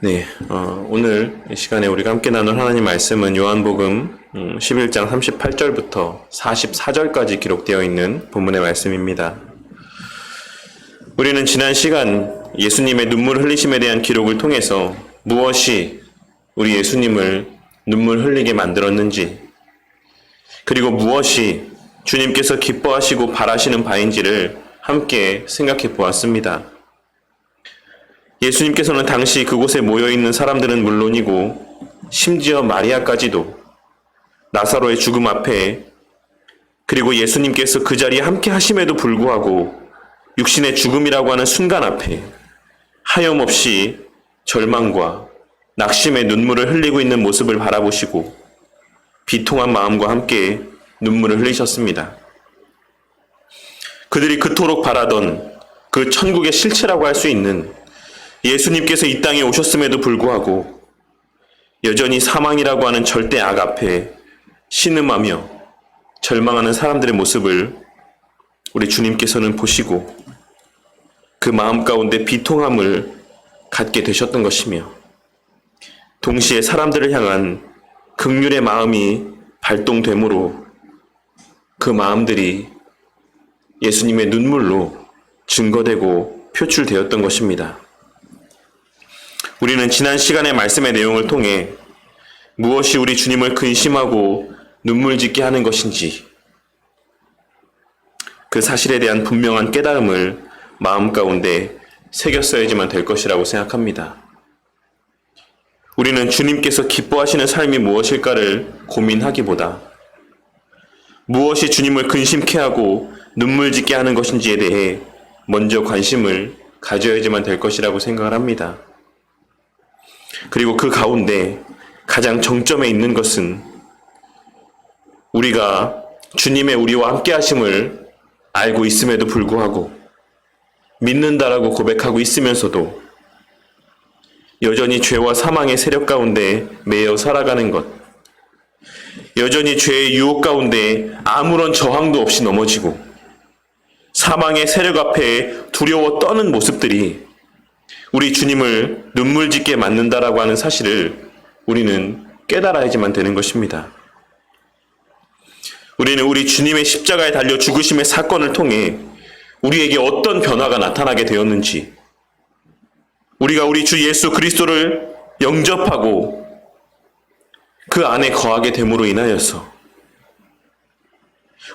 오늘 이 시간에 우리가 함께 나눌 하나님 말씀은 요한복음 11장 38절부터 44절까지 기록되어 있는 본문의 말씀입니다. 우리는 지난 시간 예수님의 눈물 흘리심에 대한 기록을 통해서 무엇이 우리 예수님을 눈물 흘리게 만들었는지, 그리고 무엇이 주님께서 기뻐하시고 바라시는 바인지를 함께 생각해 보았습니다. 예수님께서는 당시 그곳에 모여있는 사람들은 물론이고 심지어 마리아까지도 나사로의 죽음 앞에, 그리고 예수님께서 그 자리에 함께 하심에도 불구하고 육신의 죽음이라고 하는 순간 앞에 하염없이 절망과 낙심의 눈물을 흘리고 있는 모습을 바라보시고 비통한 마음과 함께 눈물을 흘리셨습니다. 그들이 그토록 바라던 그 천국의 실체라고 할 수 있는 예수님께서 이 땅에 오셨음에도 불구하고 여전히 사망이라고 하는 절대 악 앞에 신음하며 절망하는 사람들의 모습을 우리 주님께서는 보시고 그 마음 가운데 비통함을 갖게 되셨던 것이며, 동시에 사람들을 향한 긍휼의 마음이 발동되므로 그 마음들이 예수님의 눈물로 증거되고 표출되었던 것입니다. 우리는 지난 시간의 말씀의 내용을 통해 무엇이 우리 주님을 근심하고 눈물 짓게 하는 것인지, 그 사실에 대한 분명한 깨달음을 마음 가운데 새겼어야지만 될 것이라고 생각합니다. 우리는 주님께서 기뻐하시는 삶이 무엇일까를 고민하기보다 무엇이 주님을 근심케 하고 눈물 짓게 하는 것인지에 대해 먼저 관심을 가져야지만 될 것이라고 생각을 합니다. 그리고 그 가운데 가장 정점에 있는 것은 우리가 주님의 우리와 함께 하심을 알고 있음에도 불구하고 믿는다라고 고백하고 있으면서도 여전히 죄와 사망의 세력 가운데 매여 살아가는 것, 여전히 죄의 유혹 가운데 아무런 저항도 없이 넘어지고 사망의 세력 앞에 두려워 떠는 모습들이 우리 주님을 눈물 짓게 만든다라고 하는 사실을 우리는 깨달아야지만 되는 것입니다. 우리는 우리 주님의 십자가에 달려 죽으심의 사건을 통해 우리에게 어떤 변화가 나타나게 되었는지, 우리가 우리 주 예수 그리스도를 영접하고 그 안에 거하게 됨으로 인하여서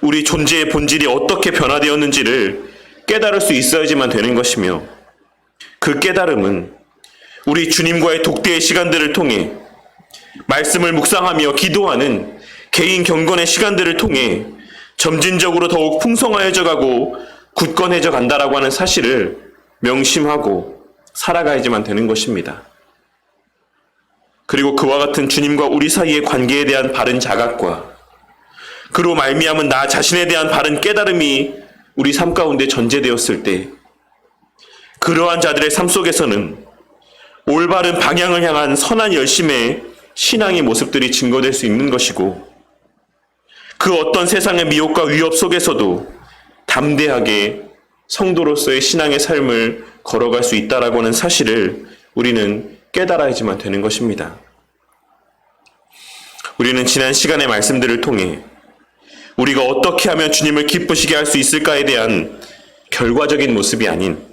우리 존재의 본질이 어떻게 변화되었는지를 깨달을 수 있어야지만 되는 것이며, 그 깨달음은 우리 주님과의 독대의 시간들을 통해 말씀을 묵상하며 기도하는 개인 경건의 시간들을 통해 점진적으로 더욱 풍성하여져 가고 굳건해져 간다라고 하는 사실을 명심하고 살아가야지만 되는 것입니다. 그리고 그와 같은 주님과 우리 사이의 관계에 대한 바른 자각과 그로 말미암은 나 자신에 대한 바른 깨달음이 우리 삶 가운데 전제되었을 때, 그러한 자들의 삶 속에서는 올바른 방향을 향한 선한 열심의 신앙의 모습들이 증거될 수 있는 것이고, 그 어떤 세상의 미혹과 위협 속에서도 담대하게 성도로서의 신앙의 삶을 걸어갈 수 있다라고 하는 사실을 우리는 깨달아야지만 되는 것입니다. 우리는 지난 시간의 말씀들을 통해 우리가 어떻게 하면 주님을 기쁘시게 할 수 있을까에 대한 결과적인 모습이 아닌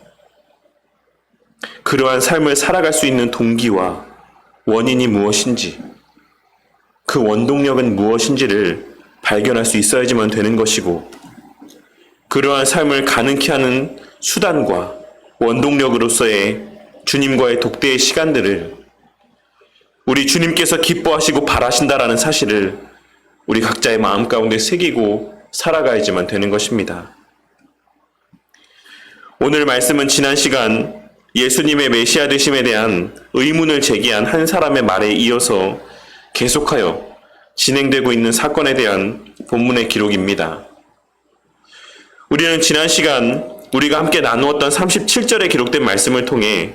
그러한 삶을 살아갈 수 있는 동기와 원인이 무엇인지, 그 원동력은 무엇인지를 발견할 수 있어야지만 되는 것이고, 그러한 삶을 가능케 하는 수단과 원동력으로서의 주님과의 독대의 시간들을 우리 주님께서 기뻐하시고 바라신다라는 사실을 우리 각자의 마음 가운데 새기고 살아가야지만 되는 것입니다. 오늘 말씀은 지난 시간 예수님의 메시아 되심에 대한 의문을 제기한 한 사람의 말에 이어서 계속하여 진행되고 있는 사건에 대한 본문의 기록입니다. 우리는 지난 시간 우리가 함께 나누었던 37절에 기록된 말씀을 통해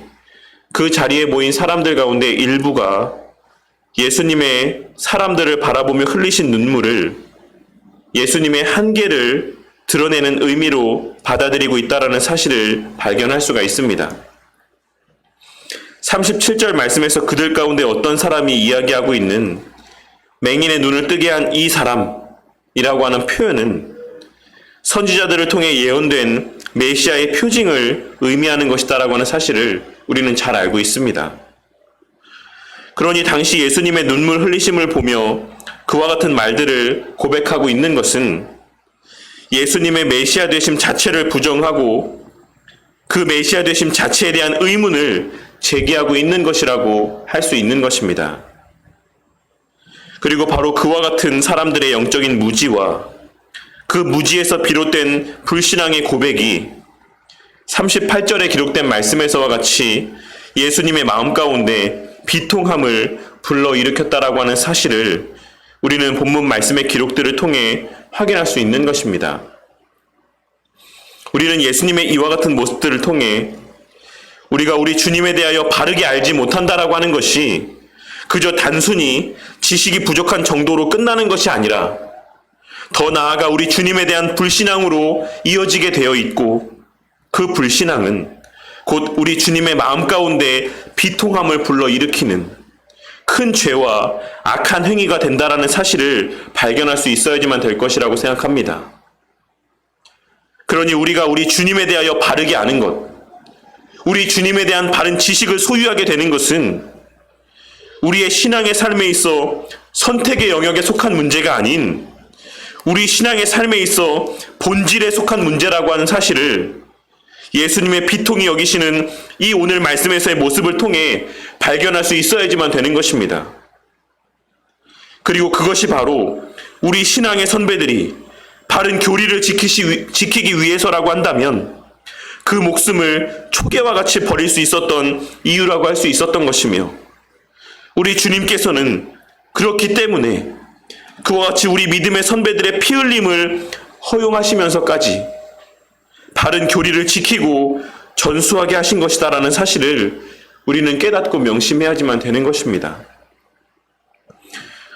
그 자리에 모인 사람들 가운데 일부가 예수님의 사람들을 바라보며 흘리신 눈물을 예수님의 한계를 드러내는 의미로 받아들이고 있다는 사실을 발견할 수가 있습니다. 37절 말씀에서 그들 가운데 어떤 사람이 이야기하고 있는 맹인의 눈을 뜨게 한 이 사람이라고 하는 표현은 선지자들을 통해 예언된 메시아의 표징을 의미하는 것이다라고 하는 사실을 우리는 잘 알고 있습니다. 그러니 당시 예수님의 눈물 흘리심을 보며 그와 같은 말들을 고백하고 있는 것은 예수님의 메시아 되심 자체를 부정하고 그 메시아 되심 자체에 대한 의문을 제기하고 있는 것이라고 할 수 있는 것입니다. 그리고 바로 그와 같은 사람들의 영적인 무지와 그 무지에서 비롯된 불신앙의 고백이 38절에 기록된 말씀에서와 같이 예수님의 마음 가운데 비통함을 불러일으켰다라고 하는 사실을 우리는 본문 말씀의 기록들을 통해 확인할 수 있는 것입니다. 우리는 예수님의 이와 같은 모습들을 통해 우리가 우리 주님에 대하여 바르게 알지 못한다라고 하는 것이 그저 단순히 지식이 부족한 정도로 끝나는 것이 아니라 더 나아가 우리 주님에 대한 불신앙으로 이어지게 되어 있고 그 불신앙은 곧 우리 주님의 마음 가운데 비통함을 불러일으키는 큰 죄와 악한 행위가 된다라는 사실을 발견할 수 있어야지만 될 것이라고 생각합니다. 그러니 우리가 우리 주님에 대하여 바르게 아는 것, 우리 주님에 대한 바른 지식을 소유하게 되는 것은 우리의 신앙의 삶에 있어 선택의 영역에 속한 문제가 아닌 우리 신앙의 삶에 있어 본질에 속한 문제라고 하는 사실을 예수님의 비통이 여기시는 이 오늘 말씀에서의 모습을 통해 발견할 수 있어야지만 되는 것입니다. 그리고 그것이 바로 우리 신앙의 선배들이 바른 교리를 지키기 위해서라고 한다면 그 목숨을 초계와 같이 버릴 수 있었던 이유라고 할 수 있었던 것이며 우리 주님께서는 그렇기 때문에 그와 같이 우리 믿음의 선배들의 피 흘림을 허용하시면서까지 바른 교리를 지키고 전수하게 하신 것이다라는 사실을 우리는 깨닫고 명심해야지만 되는 것입니다.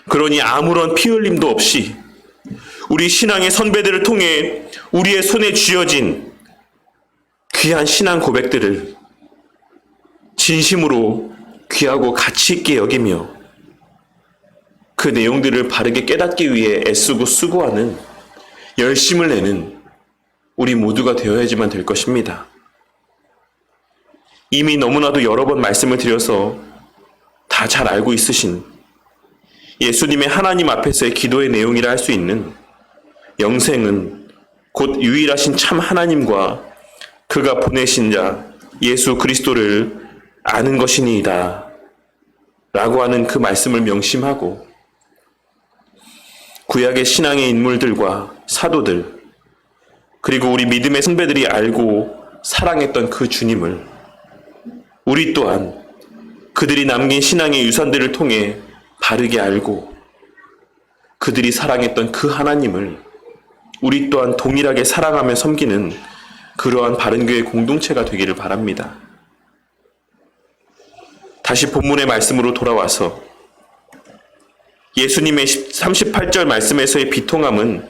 그러니 아무런 피 흘림도 없이 우리 신앙의 선배들을 통해 우리의 손에 쥐어진 귀한 신앙 고백들을 진심으로 귀하고 가치 있게 여기며 그 내용들을 바르게 깨닫기 위해 애쓰고 수고하는 열심을 내는 우리 모두가 되어야지만 될 것입니다. 이미 너무나도 여러 번 말씀을 드려서 다 잘 알고 있으신 예수님의 하나님 앞에서의 기도의 내용이라 할 수 있는 영생은 곧 유일하신 참 하나님과 그가 보내신 자 예수 그리스도를 아는 것이니이다 라고 하는 그 말씀을 명심하고 구약의 신앙의 인물들과 사도들 그리고 우리 믿음의 선배들이 알고 사랑했던 그 주님을 우리 또한 그들이 남긴 신앙의 유산들을 통해 바르게 알고 그들이 사랑했던 그 하나님을 우리 또한 동일하게 사랑하며 섬기는 그러한 바른교회 공동체가 되기를 바랍니다. 다시 본문의 말씀으로 돌아와서 예수님의 38절 말씀에서의 비통함은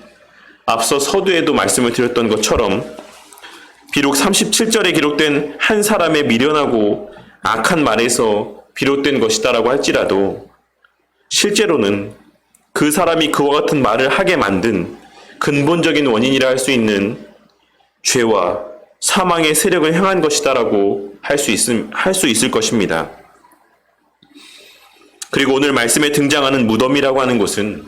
앞서 서두에도 말씀을 드렸던 것처럼 비록 37절에 기록된 한 사람의 미련하고 악한 말에서 비롯된 것이다라고 할지라도 실제로는 그 사람이 그와 같은 말을 하게 만든 근본적인 원인이라 할 수 있는 죄와 사망의 세력을 향한 것이다라고 할 수 있을 것입니다. 그리고 오늘 말씀에 등장하는 무덤이라고 하는 것은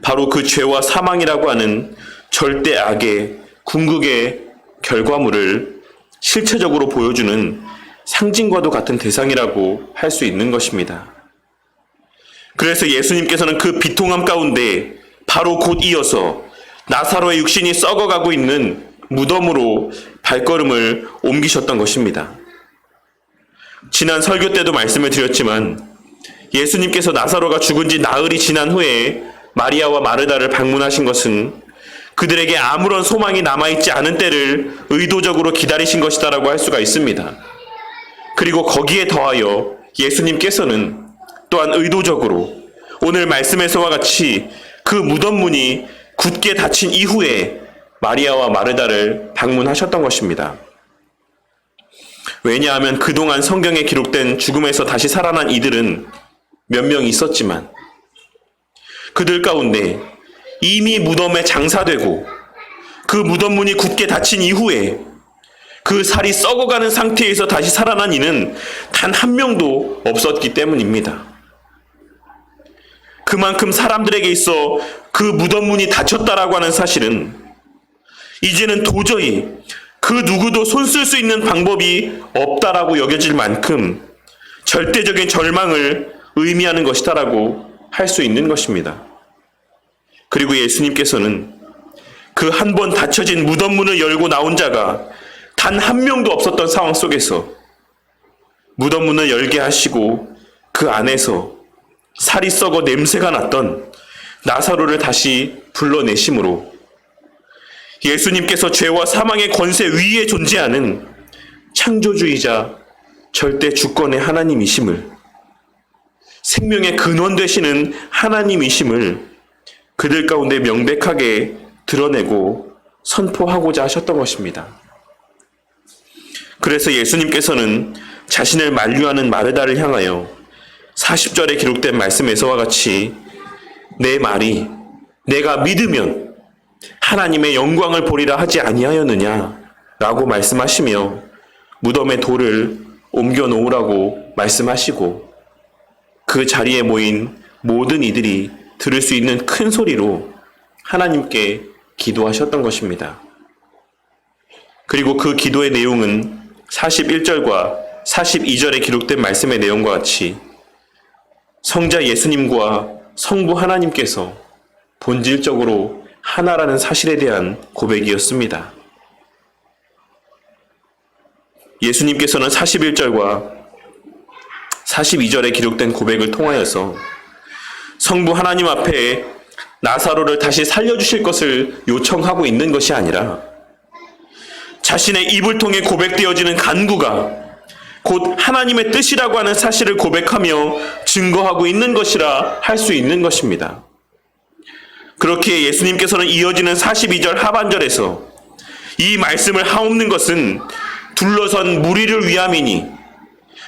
바로 그 죄와 사망이라고 하는 절대 악의 궁극의 결과물을 실체적으로 보여주는 상징과도 같은 대상이라고 할 수 있는 것입니다. 그래서 예수님께서는 그 비통함 가운데 바로 곧 이어서 나사로의 육신이 썩어가고 있는 무덤으로 발걸음을 옮기셨던 것입니다. 지난 설교 때도 말씀을 드렸지만 예수님께서 나사로가 죽은 지 나흘이 지난 후에 마리아와 마르다를 방문하신 것은 그들에게 아무런 소망이 남아있지 않은 때를 의도적으로 기다리신 것이다라고 할 수가 있습니다. 그리고 거기에 더하여 예수님께서는 또한 의도적으로 오늘 말씀에서와 같이 그 무덤 문이 굳게 닫힌 이후에 마리아와 마르다를 방문하셨던 것입니다. 왜냐하면 그동안 성경에 기록된 죽음에서 다시 살아난 이들은 몇 명 있었지만 그들 가운데 이미 무덤에 장사되고 그 무덤 문이 굳게 닫힌 이후에 그 살이 썩어가는 상태에서 다시 살아난 이는 단 한 명도 없었기 때문입니다. 그만큼 사람들에게 있어 그 무덤 문이 닫혔다라고 하는 사실은 이제는 도저히 그 누구도 손쓸 수 있는 방법이 없다라고 여겨질 만큼 절대적인 절망을 의미하는 것이다라고 할 수 있는 것입니다. 그리고 예수님께서는 그 한 번 닫혀진 무덤 문을 열고 나온 자가 단 한 명도 없었던 상황 속에서 무덤 문을 열게 하시고 그 안에서 살이 썩어 냄새가 났던 나사로를 다시 불러내심으로 예수님께서 죄와 사망의 권세 위에 존재하는 창조주이자 절대 주권의 하나님이심을, 생명의 근원 되시는 하나님이심을 그들 가운데 명백하게 드러내고 선포하고자 하셨던 것입니다. 그래서 예수님께서는 자신을 만류하는 마르다를 향하여 40절에 기록된 말씀에서와 같이 내 말이 내가 믿으면 하나님의 영광을 보리라 하지 아니하였느냐 라고 말씀하시며 무덤의 돌을 옮겨 놓으라고 말씀하시고 그 자리에 모인 모든 이들이 들을 수 있는 큰 소리로 하나님께 기도하셨던 것입니다. 그리고 그 기도의 내용은 41절과 42절에 기록된 말씀의 내용과 같이 성자 예수님과 성부 하나님께서 본질적으로 하나라는 사실에 대한 고백이었습니다. 예수님께서는 41절과 42절에 기록된 고백을 통하여서 성부 하나님 앞에 나사로를 다시 살려주실 것을 요청하고 있는 것이 아니라 자신의 입을 통해 고백되어지는 간구가 곧 하나님의 뜻이라고 하는 사실을 고백하며 증거하고 있는 것이라 할 수 있는 것입니다. 그렇게 예수님께서는 이어지는 42절 하반절에서 이 말씀을 하옵는 것은 둘러선 무리를 위함이니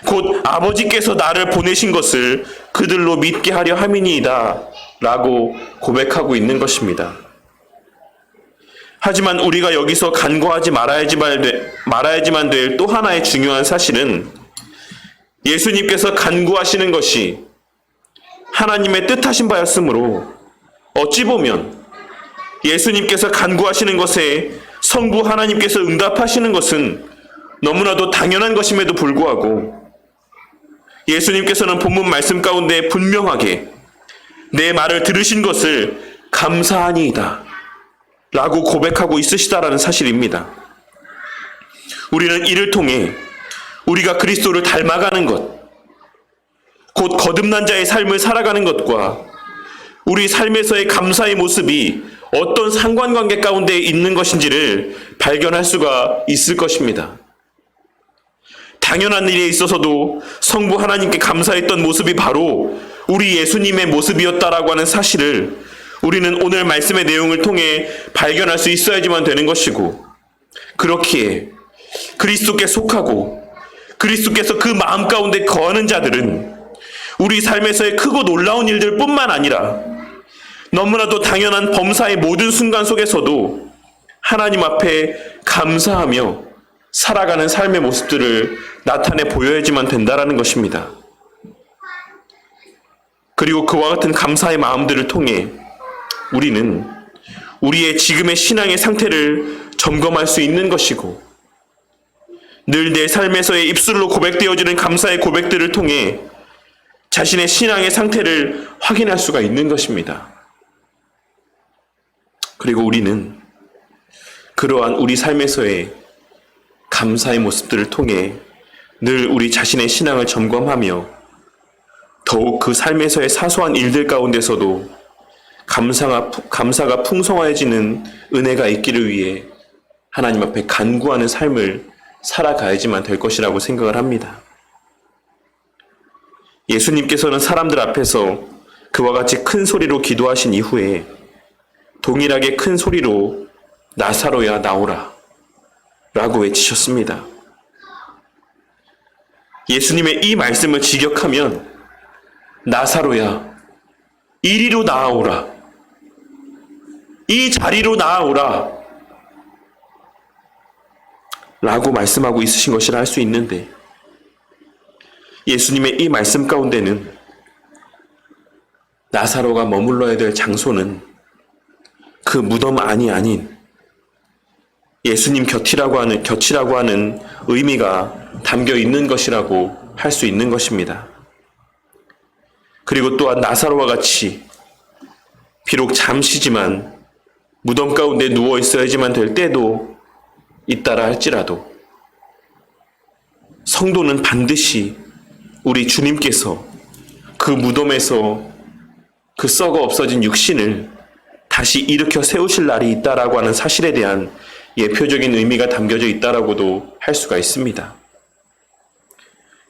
곧 아버지께서 나를 보내신 것을 그들로 믿게 하려 함이니이다 라고 고백하고 있는 것입니다. 하지만 우리가 여기서 간과하지 말아야지만 될 또 하나의 중요한 사실은 예수님께서 간구하시는 것이 하나님의 뜻하신 바였으므로 어찌 보면 예수님께서 간구하시는 것에 성부 하나님께서 응답하시는 것은 너무나도 당연한 것임에도 불구하고 예수님께서는 본문 말씀 가운데 분명하게 내 말을 들으신 것을 감사하니이다 라고 고백하고 있으시다라는 사실입니다. 우리는 이를 통해 우리가 그리스도를 닮아가는 것, 곧 거듭난 자의 삶을 살아가는 것과 우리 삶에서의 감사의 모습이 어떤 상관관계 가운데 있는 것인지를 발견할 수가 있을 것입니다. 당연한 일에 있어서도 성부 하나님께 감사했던 모습이 바로 우리 예수님의 모습이었다라고 하는 사실을 우리는 오늘 말씀의 내용을 통해 발견할 수 있어야지만 되는 것이고, 그렇기에 그리스도께 속하고 그리스도께서 그 마음 가운데 거하는 자들은 우리 삶에서의 크고 놀라운 일들 뿐만 아니라 너무나도 당연한 범사의 모든 순간 속에서도 하나님 앞에 감사하며 살아가는 삶의 모습들을 나타내 보여야지만 된다라는 것입니다. 그리고 그와 같은 감사의 마음들을 통해 우리는 우리의 지금의 신앙의 상태를 점검할 수 있는 것이고, 늘 내 삶에서의 입술로 고백되어지는 감사의 고백들을 통해 자신의 신앙의 상태를 확인할 수가 있는 것입니다. 그리고 우리는 그러한 우리 삶에서의 감사의 모습들을 통해 늘 우리 자신의 신앙을 점검하며 더욱 그 삶에서의 사소한 일들 가운데서도 감사가 풍성해지는 은혜가 있기를 위해 하나님 앞에 간구하는 삶을 살아가야지만 될 것이라고 생각을 합니다. 예수님께서는 사람들 앞에서 그와 같이 큰 소리로 기도하신 이후에 동일하게 큰 소리로 나사로야 나오라 라고 외치셨습니다. 예수님의 이 말씀을 직역하면 나사로야, 이리로 나아오라. 이 자리로 나아오라. 라고 말씀하고 있으신 것이라 할 수 있는데 예수님의 이 말씀 가운데는 나사로가 머물러야 될 장소는 그 무덤 안이 아닌 예수님 곁이라고 하는 의미가 담겨 있는 것이라고 할 수 있는 것입니다. 그리고 또한 나사로와 같이 비록 잠시지만 무덤 가운데 누워 있어야지만 될 때도 있다라 할지라도 성도는 반드시 우리 주님께서 그 무덤에서 그 썩어 없어진 육신을 다시 일으켜 세우실 날이 있다라고 하는 사실에 대한 예표적인 의미가 담겨져 있다라고도 할 수가 있습니다.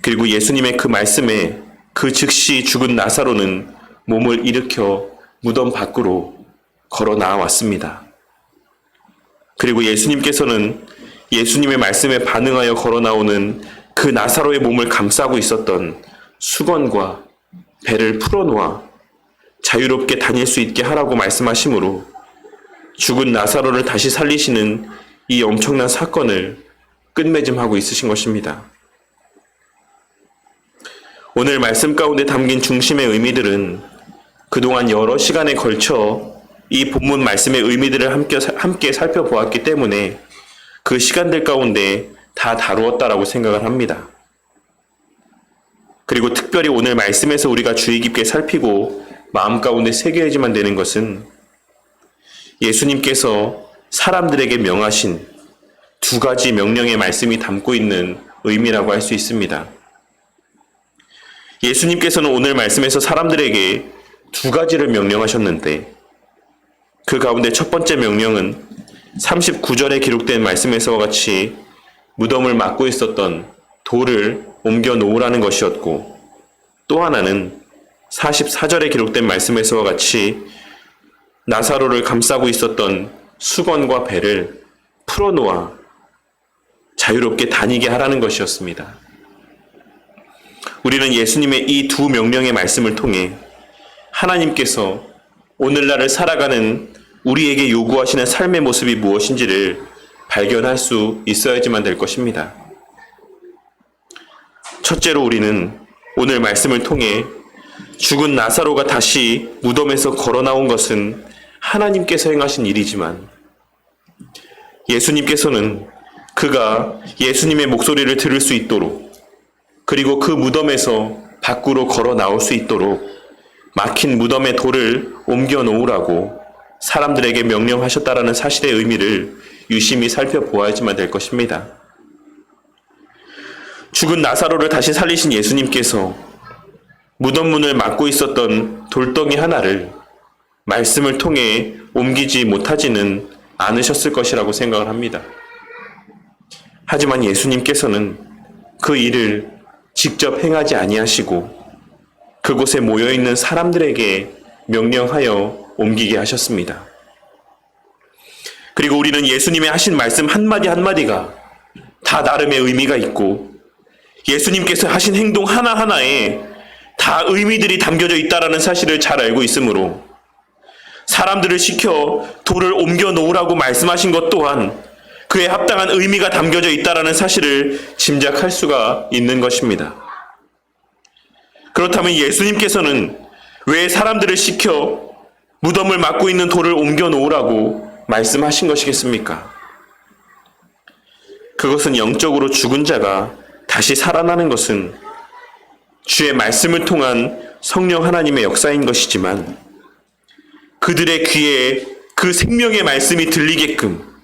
그리고 예수님의 그 말씀에 그 즉시 죽은 나사로는 몸을 일으켜 무덤 밖으로 걸어 나왔습니다. 그리고 예수님께서는 예수님의 말씀에 반응하여 걸어 나오는 그 나사로의 몸을 감싸고 있었던 수건과 배를 풀어놓아 자유롭게 다닐 수 있게 하라고 말씀하시므로 죽은 나사로를 다시 살리시는 이 엄청난 사건을 끝맺음하고 있으신 것입니다. 오늘 말씀 가운데 담긴 중심의 의미들은 그동안 여러 시간에 걸쳐 이 본문 말씀의 의미들을 함께 살펴보았기 때문에 그 시간들 가운데 다 다루었다라고 생각을 합니다. 그리고 특별히 오늘 말씀에서 우리가 주의 깊게 살피고 마음 가운데 새겨야지만 되는 것은 예수님께서 사람들에게 명하신 두 가지 명령의 말씀이 담고 있는 의미라고 할 수 있습니다. 예수님께서는 오늘 말씀에서 사람들에게 두 가지를 명령하셨는데 그 가운데 첫 번째 명령은 39절에 기록된 말씀에서와 같이 무덤을 막고 있었던 돌을 옮겨 놓으라는 것이었고 또 하나는 44절에 기록된 말씀에서와 같이 나사로를 감싸고 있었던 수건과 배를 풀어놓아 자유롭게 다니게 하라는 것이었습니다. 우리는 예수님의 이 두 명령의 말씀을 통해 하나님께서 오늘날을 살아가는 우리에게 요구하시는 삶의 모습이 무엇인지를 발견할 수 있어야지만 될 것입니다. 첫째로 우리는 오늘 말씀을 통해 죽은 나사로가 다시 무덤에서 걸어 나온 것은 하나님께서 행하신 일이지만 예수님께서는 그가 예수님의 목소리를 들을 수 있도록 그리고 그 무덤에서 밖으로 걸어 나올 수 있도록 막힌 무덤의 돌을 옮겨 놓으라고 사람들에게 명령하셨다라는 사실의 의미를 유심히 살펴보아야지만 될 것입니다. 죽은 나사로를 다시 살리신 예수님께서 무덤 문을 막고 있었던 돌덩이 하나를 말씀을 통해 옮기지 못하지는 않으셨을 것이라고 생각을 합니다. 하지만 예수님께서는 그 일을 직접 행하지 아니하시고 그곳에 모여있는 사람들에게 명령하여 옮기게 하셨습니다. 그리고 우리는 예수님의 하신 말씀 한마디 한마디가 다 나름의 의미가 있고 예수님께서 하신 행동 하나하나에 다 의미들이 담겨져 있다는 사실을 잘 알고 있으므로 사람들을 시켜 돌을 옮겨 놓으라고 말씀하신 것 또한 그에 합당한 의미가 담겨져 있다는 사실을 짐작할 수가 있는 것입니다. 그렇다면 예수님께서는 왜 사람들을 시켜 무덤을 막고 있는 돌을 옮겨 놓으라고 말씀하신 것이겠습니까? 그것은 영적으로 죽은 자가 다시 살아나는 것은 주의 말씀을 통한 성령 하나님의 역사인 것이지만 그들의 귀에 그 생명의 말씀이 들리게끔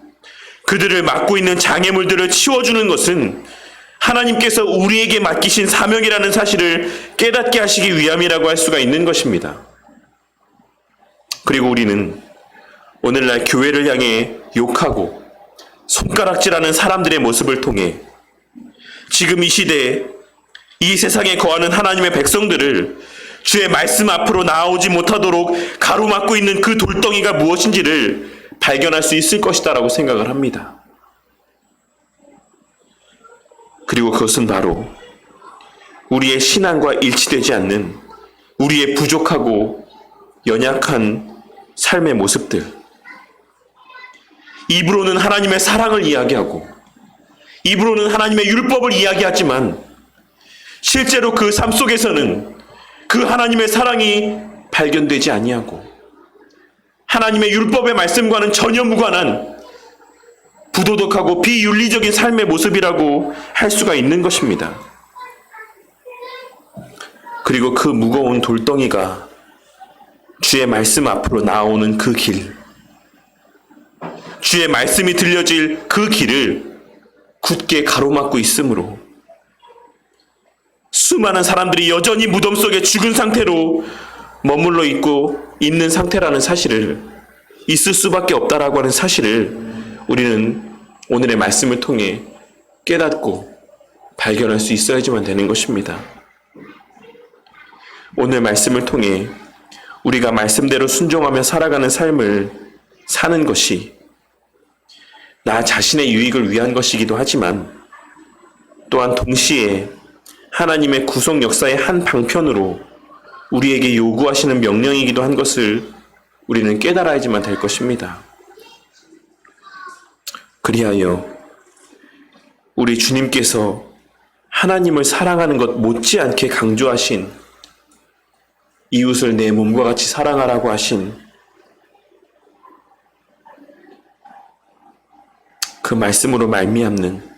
그들을 막고 있는 장애물들을 치워주는 것은 하나님께서 우리에게 맡기신 사명이라는 사실을 깨닫게 하시기 위함이라고 할 수가 있는 것입니다. 그리고 우리는 오늘날 교회를 향해 욕하고 손가락질하는 사람들의 모습을 통해 지금 이 시대에 이 세상에 거하는 하나님의 백성들을 주의 말씀 앞으로 나아오지 못하도록 가로막고 있는 그 돌덩이가 무엇인지를 발견할 수 있을 것이다라고 생각을 합니다. 그리고 그것은 바로 우리의 신앙과 일치되지 않는 우리의 부족하고 연약한 삶의 모습들. 입으로는 하나님의 사랑을 이야기하고 입으로는 하나님의 율법을 이야기하지만 실제로 그 삶 속에서는 그 하나님의 사랑이 발견되지 아니하고 하나님의 율법의 말씀과는 전혀 무관한 부도덕하고 비윤리적인 삶의 모습이라고 할 수가 있는 것입니다. 그리고 그 무거운 돌덩이가 주의 말씀 앞으로 나오는 그 길, 주의 말씀이 들려질 그 길을 굳게 가로막고 있으므로 수많은 사람들이 여전히 무덤 속에 죽은 상태로 머물러 있는 상태라는 사실을, 있을 수밖에 없다라고 하는 사실을 우리는 오늘의 말씀을 통해 깨닫고 발견할 수 있어야지만 되는 것입니다. 오늘 말씀을 통해 우리가 말씀대로 순종하며 살아가는 삶을 사는 것이 나 자신의 유익을 위한 것이기도 하지만 또한 동시에 하나님의 구속 역사의 한 방편으로 우리에게 요구하시는 명령이기도 한 것을 우리는 깨달아야지만 될 것입니다. 그리하여 우리 주님께서 하나님을 사랑하는 것 못지않게 강조하신 이웃을 내 몸과 같이 사랑하라고 하신 그 말씀으로 말미암는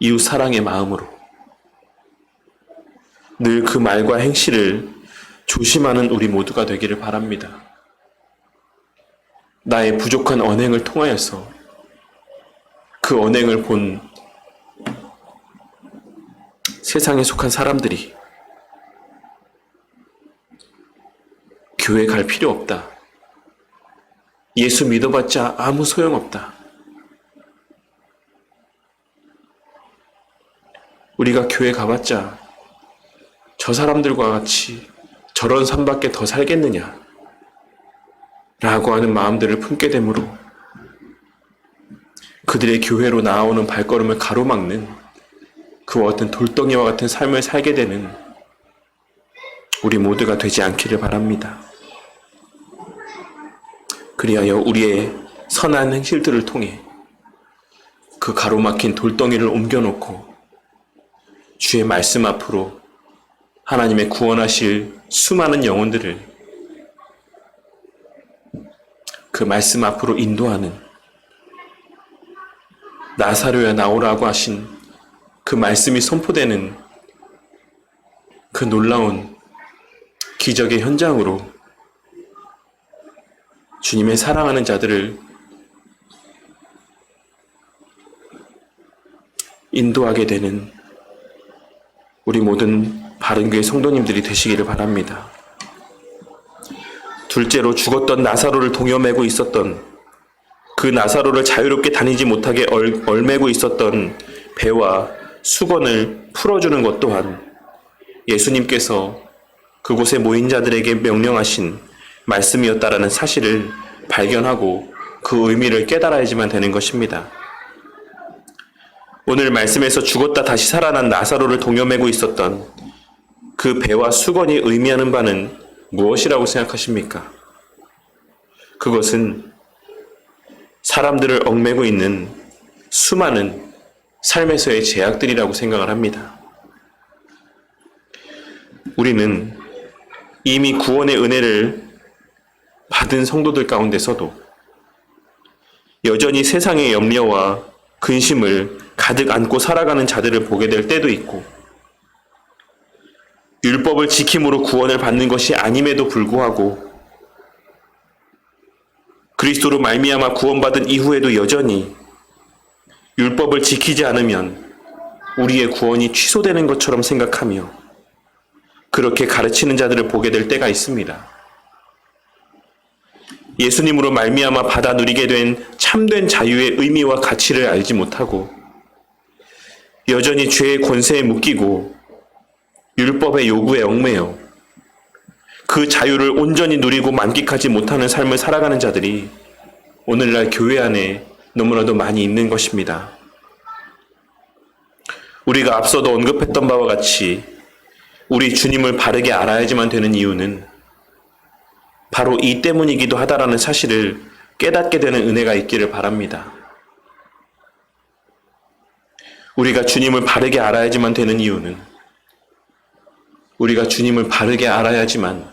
이웃 사랑의 마음으로 늘 그 말과 행실을 조심하는 우리 모두가 되기를 바랍니다. 나의 부족한 언행을 통하여서 그 언행을 본 세상에 속한 사람들이 교회 갈 필요 없다. 예수 믿어봤자 아무 소용없다. 우리가 교회 가봤자 저 사람들과 같이 저런 삶밖에 더 살겠느냐 라고 하는 마음들을 품게 되므로 그들의 교회로 나아오는 발걸음을 가로막는 그와 같은 돌덩이와 같은 삶을 살게 되는 우리 모두가 되지 않기를 바랍니다. 그리하여 우리의 선한 행실들을 통해 그 가로막힌 돌덩이를 옮겨놓고 주의 말씀 앞으로 하나님의 구원하실 수많은 영혼들을 그 말씀 앞으로 인도하는 나사로야 나오라고 하신 그 말씀이 선포되는 그 놀라운 기적의 현장으로 주님의 사랑하는 자들을 인도하게 되는 우리 모든 바른교회 성도님들이 되시기를 바랍니다. 둘째로 죽었던 나사로를 동여매고 있었던 그 나사로를 자유롭게 다니지 못하게 얼매고 있었던 배와 수건을 풀어주는 것 또한 예수님께서 그곳에 모인 자들에게 명령하신 말씀이었다라는 사실을 발견하고 그 의미를 깨달아야지만 되는 것입니다. 오늘 말씀에서 죽었다 다시 살아난 나사로를 동여매고 있었던 그 배와 수건이 의미하는 바는 무엇이라고 생각하십니까? 그것은 사람들을 얽매고 있는 수많은 삶에서의 제약들이라고 생각을 합니다. 우리는 이미 구원의 은혜를 받은 성도들 가운데서도 여전히 세상의 염려와 근심을 가득 안고 살아가는 자들을 보게 될 때도 있고 율법을 지킴으로 구원을 받는 것이 아님에도 불구하고 그리스도로 말미암아 구원받은 이후에도 여전히 율법을 지키지 않으면 우리의 구원이 취소되는 것처럼 생각하며 그렇게 가르치는 자들을 보게 될 때가 있습니다. 예수님으로 말미암아 받아 누리게 된 참된 자유의 의미와 가치를 알지 못하고 여전히 죄의 권세에 묶이고 율법의 요구에 얽매여 그 자유를 온전히 누리고 만끽하지 못하는 삶을 살아가는 자들이 오늘날 교회 안에 너무나도 많이 있는 것입니다. 우리가 앞서도 언급했던 바와 같이 우리 주님을 바르게 알아야지만 되는 이유는 바로 이 때문이기도 하다라는 사실을 깨닫게 되는 은혜가 있기를 바랍니다. 우리가 주님을 바르게 알아야지만 되는 이유는 우리가 주님을 바르게 알아야지만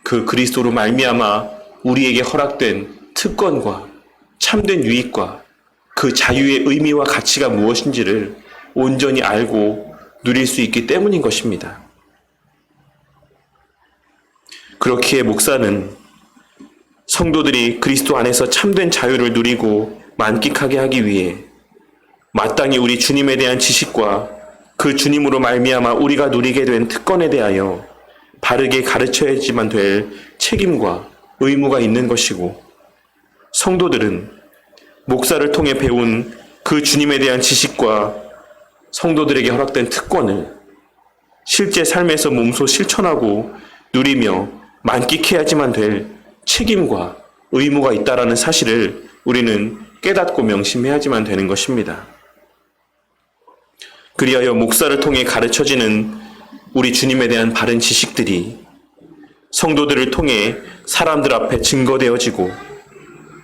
그 그리스도로 말미암아 우리에게 허락된 특권과 참된 유익과 그 자유의 의미와 가치가 무엇인지를 온전히 알고 누릴 수 있기 때문인 것입니다. 그렇기에 목사는 성도들이 그리스도 안에서 참된 자유를 누리고 만끽하게 하기 위해 마땅히 우리 주님에 대한 지식과 그 주님으로 말미암아 우리가 누리게 된 특권에 대하여 바르게 가르쳐야지만 될 책임과 의무가 있는 것이고, 성도들은 목사를 통해 배운 그 주님에 대한 지식과 성도들에게 허락된 특권을 실제 삶에서 몸소 실천하고 누리며 만끽해야지만 될 책임과 의무가 있다라는 사실을 우리는 깨닫고 명심해야지만 되는 것입니다. 그리하여 목사를 통해 가르쳐지는 우리 주님에 대한 바른 지식들이 성도들을 통해 사람들 앞에 증거되어지고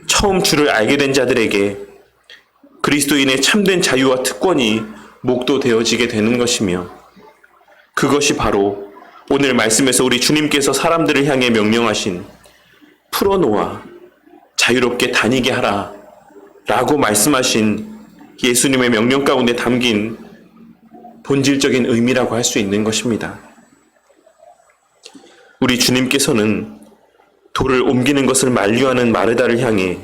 처음 주를 알게 된 자들에게 그리스도인의 참된 자유와 특권이 목도되어지게 되는 것이며, 그것이 바로 오늘 말씀에서 우리 주님께서 사람들을 향해 명령하신 풀어놓아 자유롭게 다니게 하라 라고 말씀하신 예수님의 명령 가운데 담긴 본질적인 의미라고 할 수 있는 것입니다. 우리 주님께서는 돌을 옮기는 것을 만류하는 마르다를 향해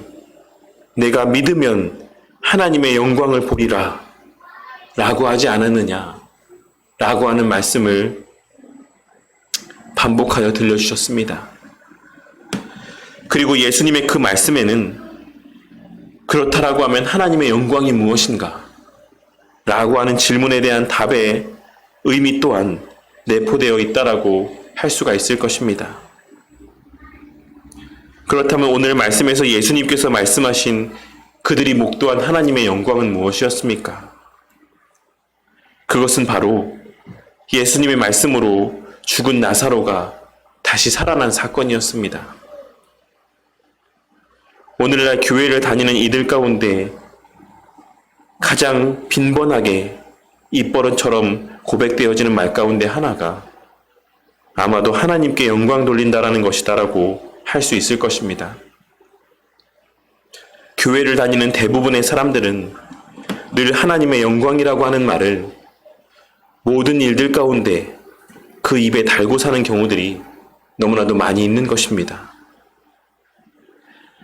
내가 믿으면 하나님의 영광을 보리라 라고 하지 않았느냐 라고 하는 말씀을 반복하여 들려주셨습니다. 그리고 예수님의 그 말씀에는 그렇다라고 하면 하나님의 영광이 무엇인가 라고 하는 질문에 대한 답의 의미 또한 내포되어 있다라고 할 수가 있을 것입니다. 그렇다면 오늘 말씀에서 예수님께서 말씀하신 그들이 목도한 하나님의 영광은 무엇이었습니까? 그것은 바로 예수님의 말씀으로 죽은 나사로가 다시 살아난 사건이었습니다. 오늘날 교회를 다니는 이들 가운데 가장 빈번하게 입버릇처럼 고백되어지는 말 가운데 하나가 아마도 하나님께 영광 돌린다라는 것이다라고 할 수 있을 것입니다. 교회를 다니는 대부분의 사람들은 늘 하나님의 영광이라고 하는 말을 모든 일들 가운데 그 입에 달고 사는 경우들이 너무나도 많이 있는 것입니다.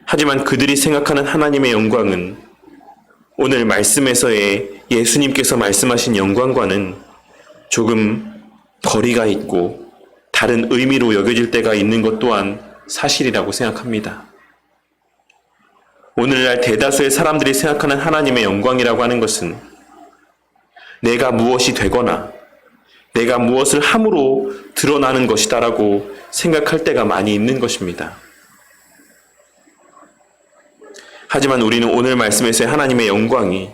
하지만 그들이 생각하는 하나님의 영광은 오늘 말씀에서의 예수님께서 말씀하신 영광과는 조금 거리가 있고 다른 의미로 여겨질 때가 있는 것 또한 사실이라고 생각합니다. 오늘날 대다수의 사람들이 생각하는 하나님의 영광이라고 하는 것은 내가 무엇이 되거나 내가 무엇을 함으로 드러나는 것이다라고 생각할 때가 많이 있는 것입니다. 하지만 우리는 오늘 말씀에서의 하나님의 영광이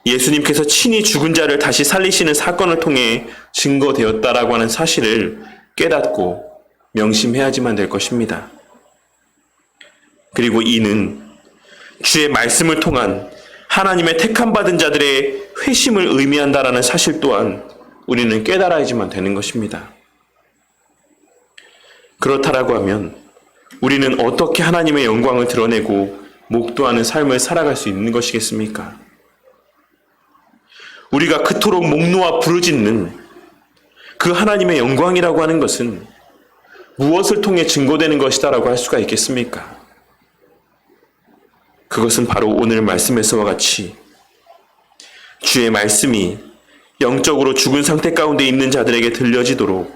예수님께서 친히 죽은 자를 다시 살리시는 사건을 통해 증거되었다라고 하는 사실을 깨닫고 명심해야지만 될 것입니다. 그리고 이는 주의 말씀을 통한 하나님의 택함받은 자들의 회심을 의미한다라는 사실 또한 우리는 깨달아야지만 되는 것입니다. 그렇다라고 하면 우리는 어떻게 하나님의 영광을 드러내고 목도하는 삶을 살아갈 수 있는 것이겠습니까? 우리가 그토록 목 놓아 부르짖는 그 하나님의 영광이라고 하는 것은 무엇을 통해 증거되는 것이다라고 할 수가 있겠습니까? 그것은 바로 오늘 말씀에서와 같이 주의 말씀이 영적으로 죽은 상태 가운데 있는 자들에게 들려지도록,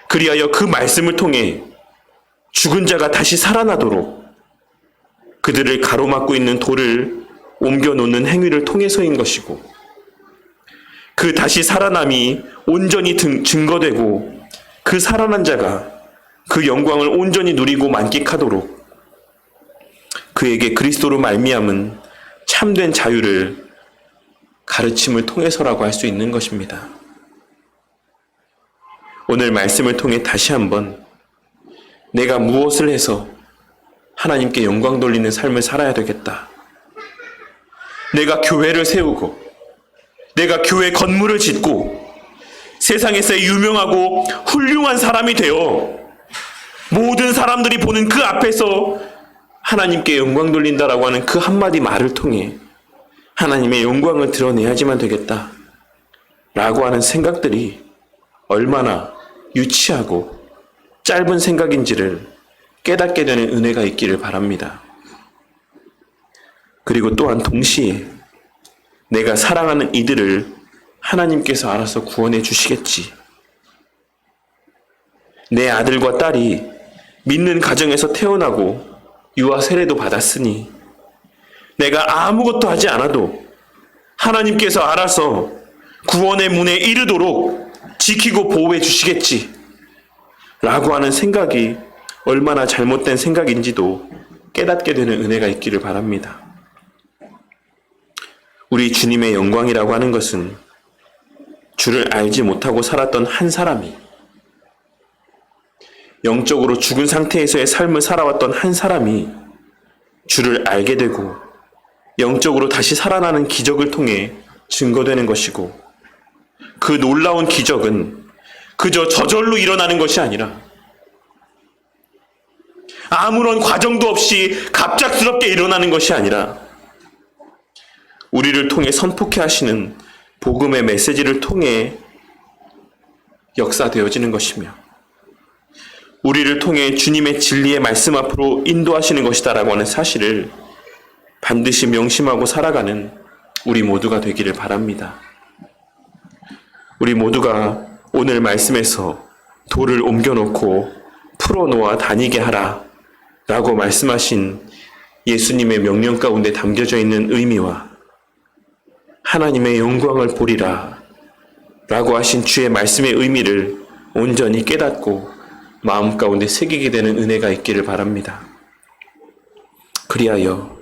그리하여 그 말씀을 통해 죽은 자가 다시 살아나도록 그들을 가로막고 있는 돌을 옮겨놓는 행위를 통해서인 것이고, 그 다시 살아남이 온전히 증거되고 그 살아난 자가 그 영광을 온전히 누리고 만끽하도록 그에게 그리스도로 말미암은 참된 자유를 가르침을 통해서라고 할 수 있는 것입니다. 오늘 말씀을 통해 다시 한번 내가 무엇을 해서 하나님께 영광 돌리는 삶을 살아야 되겠다. 내가 교회를 세우고 내가 교회 건물을 짓고 세상에서의 유명하고 훌륭한 사람이 되어 모든 사람들이 보는 그 앞에서 하나님께 영광 돌린다라고 하는 그 한마디 말을 통해 하나님의 영광을 드러내야지만 되겠다 라고 하는 생각들이 얼마나 유치하고 짧은 생각인지를 깨닫게 되는 은혜가 있기를 바랍니다. 그리고 또한 동시에 내가 사랑하는 이들을 하나님께서 알아서 구원해 주시겠지. 내 아들과 딸이 믿는 가정에서 태어나고 유아 세례도 받았으니 내가 아무것도 하지 않아도 하나님께서 알아서 구원의 문에 이르도록 지키고 보호해 주시겠지 라고 하는 생각이 얼마나 잘못된 생각인지도 깨닫게 되는 은혜가 있기를 바랍니다. 우리 주님의 영광이라고 하는 것은 주를 알지 못하고 살았던 한 사람이 영적으로 죽은 상태에서의 삶을 살아왔던 한 사람이 주를 알게 되고 영적으로 다시 살아나는 기적을 통해 증거되는 것이고 그 놀라운 기적은 그저 저절로 일어나는 것이 아니라 아무런 과정도 없이 갑작스럽게 일어나는 것이 아니라 우리를 통해 선포케 하시는 복음의 메시지를 통해 역사되어지는 것이며 우리를 통해 주님의 진리의 말씀 앞으로 인도하시는 것이다라고 하는 사실을 반드시 명심하고 살아가는 우리 모두가 되기를 바랍니다. 우리 모두가 오늘 말씀에서 돌을 옮겨놓고 풀어놓아 다니게 하라 라고 말씀하신 예수님의 명령 가운데 담겨져 있는 의미와 하나님의 영광을 보리라 라고 하신 주의 말씀의 의미를 온전히 깨닫고 마음 가운데 새기게 되는 은혜가 있기를 바랍니다. 그리하여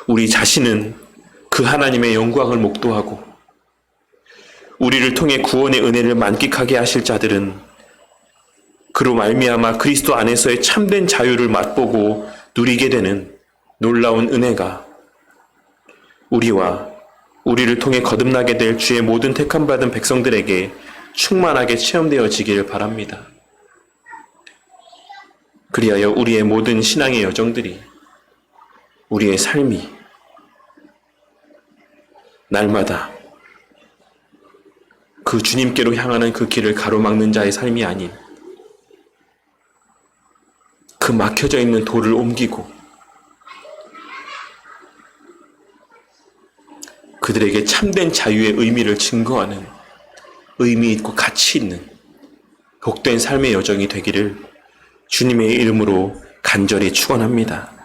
우리 자신은 그 하나님의 영광을 목도하고 우리를 통해 구원의 은혜를 만끽하게 하실 자들은 그로 말미암아 그리스도 안에서의 참된 자유를 맛보고 누리게 되는 놀라운 은혜가 우리와 우리를 통해 거듭나게 될 주의 모든 택함받은 백성들에게 충만하게 체험되어지기를 바랍니다. 그리하여 우리의 모든 신앙의 여정들이 우리의 삶이 날마다 그 주님께로 향하는 그 길을 가로막는 자의 삶이 아닌 그 막혀져 있는 돌을 옮기고 그들에게 참된 자유의 의미를 증거하는 의미 있고 가치 있는 복된 삶의 여정이 되기를 주님의 이름으로 간절히 축원합니다.